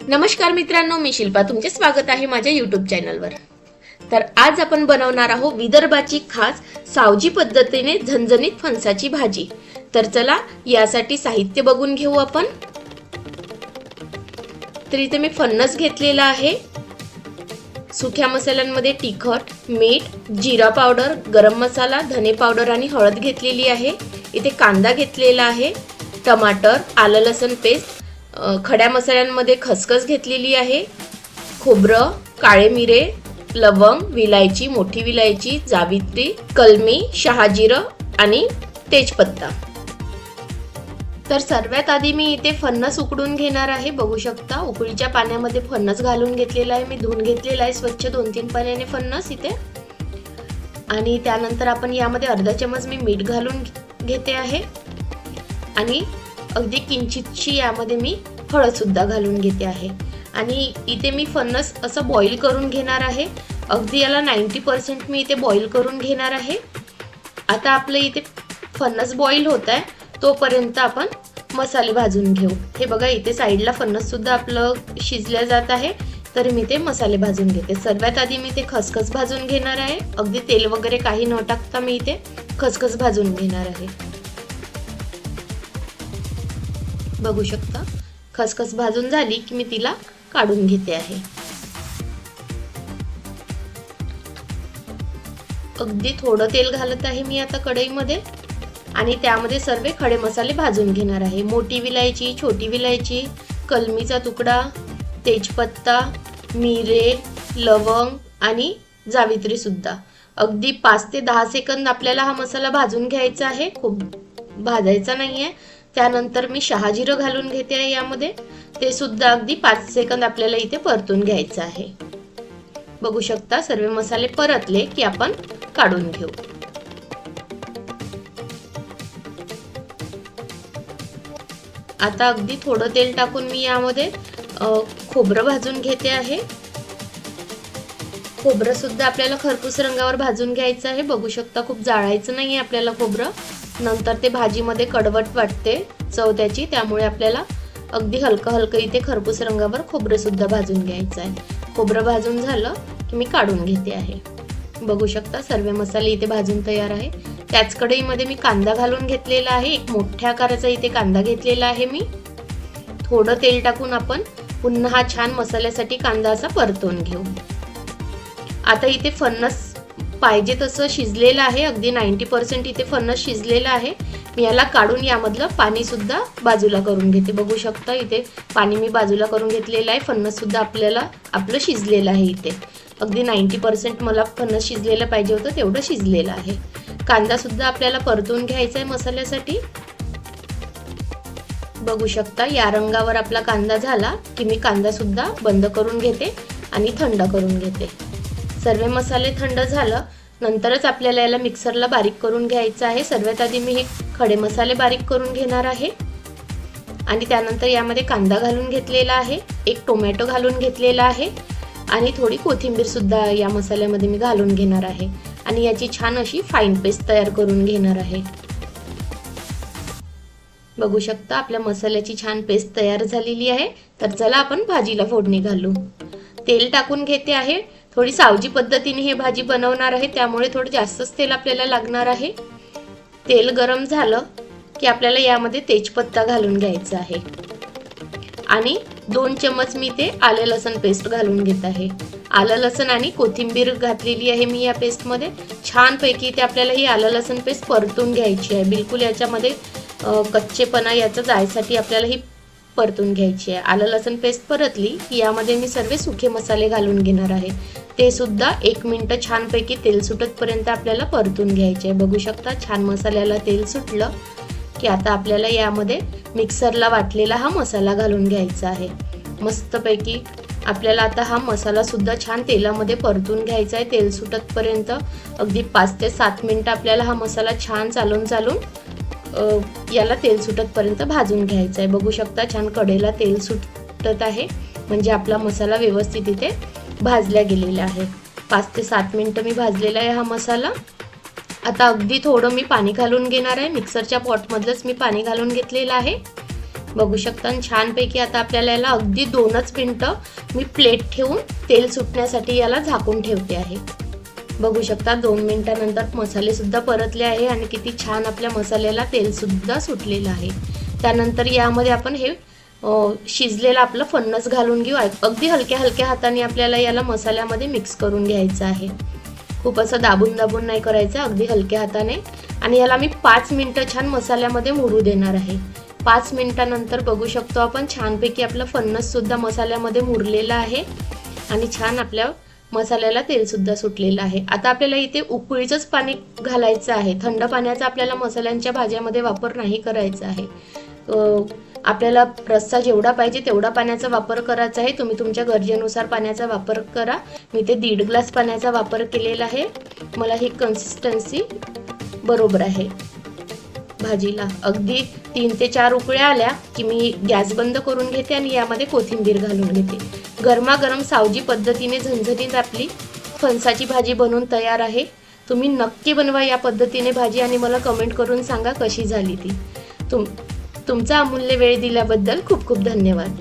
नमस्कार मित्रांनो, मी शिल्पा तुमचे स्वागत आहे माझ्या YouTube चॅनलवर। तर आज आपण बनवणार आहोत विदर्भाची खास सावजी पद्धतीने झणझणीत फणसाची भाजी। तर चला यासाठी साहित्य बघून घेऊ आपण। तर इथे मी फणस घेतलेला आहे। सुक्या मसाल्यांमध्ये तिखट, मीठ, जिरा पावडर, गरम मसाला, धने पावडर आणि हळद घेतलेली आहे। इथे कांदा घेतलेला आहे, टमाटर, आलं लसूण पेस्ट, खड्या मसाल्यांमध्ये खसखस घेतलेली आहे, खोबरं, काळे मिरे, लवंग, विलायची, मोठी विलायची, जावित्री, कलमी, शहाजिरं आणि तेजपत्ता। तर सर्वात आधी मी इथे फणस उकडून घेणार आहे। बघू शकता उकळीच्या पाण्यामध्ये फणस घालून घेतलेला आहे। मी धुवून घेतलेला आहे स्वच्छ 2-3 पाण्याने फणस इथे। आणि त्यानंतर आपण यामध्ये अर्धा चमच मी मीठ घालून घेते आहे आणि अगदी किंचितशी यामध्ये मी हळद सुद्धा घालून घेते आहे। आणि इथे मी फणस असं बॉईल करून घेणार आहे। अगदी याला 90% मी इथे बॉईल करून घेणार आहे। आता आपले इथे फणस बॉईल होत आहे, तोपर्यंत आपण मसाले भाजून घेऊ। हे बघा इथे साईडला फणस सुद्धा आपलं शिजल्या जात आहे। तर मी ते मसाले भाजून घेते। सर्वात आधी मी ते खसखस भाजून घेणार आहे। अगदी तेल वगैरे काही न टाकता मी इथे खसखस भाजून घेणार आहे। बघू शकता खसखस भाजून झाली की मी तिला काढून घेते आहे। अगदी थोडं तेल घालत आहे मी आता कढईमध्ये आणि त्यामध्ये सर्व खडे मसाले भाजून घेणार आहे। मोठी विलायची, छोटी विलायची, कलमीचा तुकडा, तेजपत्ता, मिरे, लवंग आणि जावित्री सुद्धा। अगदी 5 ते 10 सेकंद आपल्याला हा मसाला भाजून घ्यायचा आहे, खूप भाजायचा नाहीये। त्यानंतर मी शहाजिरं घालून घेते आहे यामध्ये, ते सुद्धा अगदी 5 सेकंद आपल्याला इथे परतून घ्यायचं आहे। बघू शकता सर्व मसाले परतले की आपण काढून घेऊ। आता अगदी थोडं तेल टाकून मी यामध्ये खोबरं भाजून घेते आहे। खोबरं सुद्धा आपल्याला खरपूस रंगावर भाजून घ्यायचं आहे। बघू शकता खूप जाळायचं नाही आपल्याला खोबरं, नंतर ते भाजीमध्ये कडवट वाटते चव त्याची, त्यामुळे आपल्याला अगदी हलकं इथे खरपूस रंगावर खोबरं सुद्धा भाजून घ्यायचं आहे। खोबरं भाजून झालं की मी काढून घेते आहे। बघू शकता सर्व मसाले इथे भाजून तयार आहे। त्याच कढईमध्ये मी कांदा घालून घेतलेला आहे। एक मोठ्या आकाराचा इथे कांदा घेतलेला आहे मी। थोडं तेल टाकून आपण पुन्हा हा छान मसाल्यासाठी कांदा असा परतून घेऊ। आता इथे फणस पाहिजे तसं शिजलेलं आहे, अगदी 90% इथे फणस शिजलेला आहे। मी याला काढून यामधलं पाणी सुद्धा बाजूला करून घेते। बघू शकता इथे पाणी मी बाजूला करून घेतलेलं आहे। फणस सुद्धा आपलं शिजलेलं आहे। इथे अगदी 90% मला फणस शिजलेलं पाहिजे होतं तेवढं शिजलेलं आहे। कांदा सुद्धा आपल्याला परतून घ्यायचा आहे मसाल्यासाठी। बघू शकता या रंगावर आपला कांदा झाला की मी कांदा सुद्धा बंद करून घेते आणि थंड करून घेते। सर्व मसाले थंड झालं नंतरच आपल्याला याला मिक्सरला बारीक करून घ्यायचं आहे। सर्वात आधी मी हे खडे मसाले बारीक करून घेणार आहे आणि त्यानंतर यामध्ये कांदा घालून घेतलेला आहे, एक टोमॅटो घालून घेतलेला आहे आणि थोडी कोथिंबीर सुद्धा या मसाल्यामध्ये मी घालून घेणार आहे आणि याची छान अशी फाईन पेस्ट तयार करून घेणार आहे। बघू शकता आपल्या मसाल्याची छान पेस्ट तयार झालेली आहे। तर चला आपण भाजीला फोडणी घालू। तेल टाकून घेते आहे। थोडी सावजी पद्धतीने ही भाजी बनवणार आहे, त्यामुळे थोडं जास्तच तेल आपल्याला लागणार आहे। तेल गरम झालं की आपल्याला यामध्ये तेजपत्ता घालून घ्यायचा आहे आणि 2 चमच मी ते आलं लसूण पेस्ट घालून घेत आहे। आलं लसूण आणि कोथिंबीर घातलेली आहे मी या पेस्टमध्ये। छानपैकी ते आपल्याला ही आलं लसूण पेस्ट परतून घ्यायची आहे। बिलकुल याच्यामध्ये कच्चेपणा याचा जायसाठी आपल्याला ही परतून घ्यायची आहे। आलं लसूण पेस्ट परतली की यामध्ये मी सर्व सुखे मसाले घालून घेणार आहे। ते सुद्धा 1 मिनिट छानपैकी तेल सुटतपर्यंत आपल्याला परतून घ्यायचे आहे। बघू शकता छान मसाल्याला तेल सुटलं की आता आपल्याला यामध्ये मिक्सरला वाटलेला हा मसाला घालून घ्यायचा आहे। मस्तपैकी आपल्याला आता हा मसाला सुद्धा छान तेलामध्ये परतून घ्यायचा आहे तेल सुटतपर्यंत। अगदी 5 ते 7 मिनिट आपल्याला हा मसाला छान चालून याला तेल सुटतपर्यंत भाजून घ्यायचा आहे। बघू शकता छान कढईला तेल सुटत आहे, म्हणजे आपला मसाला व्यवस्थित इथे भाजला गेलेला आहे। 5 ते 7 मिनिट मी भाजलेला आहे हा मसाला। आता अगदी थोडं मी पाणी घालून घेणार आहे। मिक्सरच्या पॉटमधलंच मी पाणी घालून घेतलेलं आहे बघू शकता छानपैकी आता आपल्याला याला अगदी 2च मिनिटं मी प्लेट ठेवून तेल सुटण्यासाठी याला झाकून ठेवते आहे। बघू शकता 2 मिनिटांनंतर मसाले सुद्धा परतले आहे आणि किती छान आपल्या मसाल्याला तेल सुद्धा सुटलेलं आहे। त्यानंतर यामध्ये आपण हे शिजलेला आपलं फणस घालून घेऊ। अगदी हलक्या हलक्या हाताने आपल्याला याला मसाल्यामध्ये मिक्स करून घ्यायचं आहे। खूप असं दाबून दाबून नाही करायचं, अगदी हलक्या हाताने। आणि याला मी 5 मिनिटं छान मसाल्यामध्ये मुरू देणार आहे। 5 मिनिटांनंतर बघू शकतो आपण छानपैकी आपलं फणस सुद्धा मसाल्यामध्ये मुरलेला आहे आणि छान आपल्या मसाल्याला तेल सुद्धा सुटलेलं आहे। आता आपल्याला इथे उकळीचंच पाणी घालायचं आहे, थंड पाण्याचा आपल्याला मसाल्यांच्या भाज्यामध्ये वापर नाही करायचा आहे। आपल्याला रस्सा जेवढा पाहिजे तेवढा पाण्याचा वापर करायचा आहे। तुम्ही तुमच्या गरजेनुसार पाण्याचा वापर करा। मी ते 1.5 ग्लास पाण्याचा वापर केलेला आहे। मला ही कन्सिस्टन्सी बरोबर आहे भाजीला। अगदी 3 ते 4 उकळ्या आल्या की मी गॅस बंद करून घेते आणि यामध्ये कोथिंबीर घालून घेते। गरमागरम सावजी पद्धतीने झणझणीत आपली फणसाची भाजी बनवून तयार आहे। तुम्ही नक्की बनवा या पद्धतीने भाजी आणि मला कमेंट करून सांगा कशी झाली ती। तुमचा अमूल्य वेळ दिल्याबद्दल खूप खूप धन्यवाद।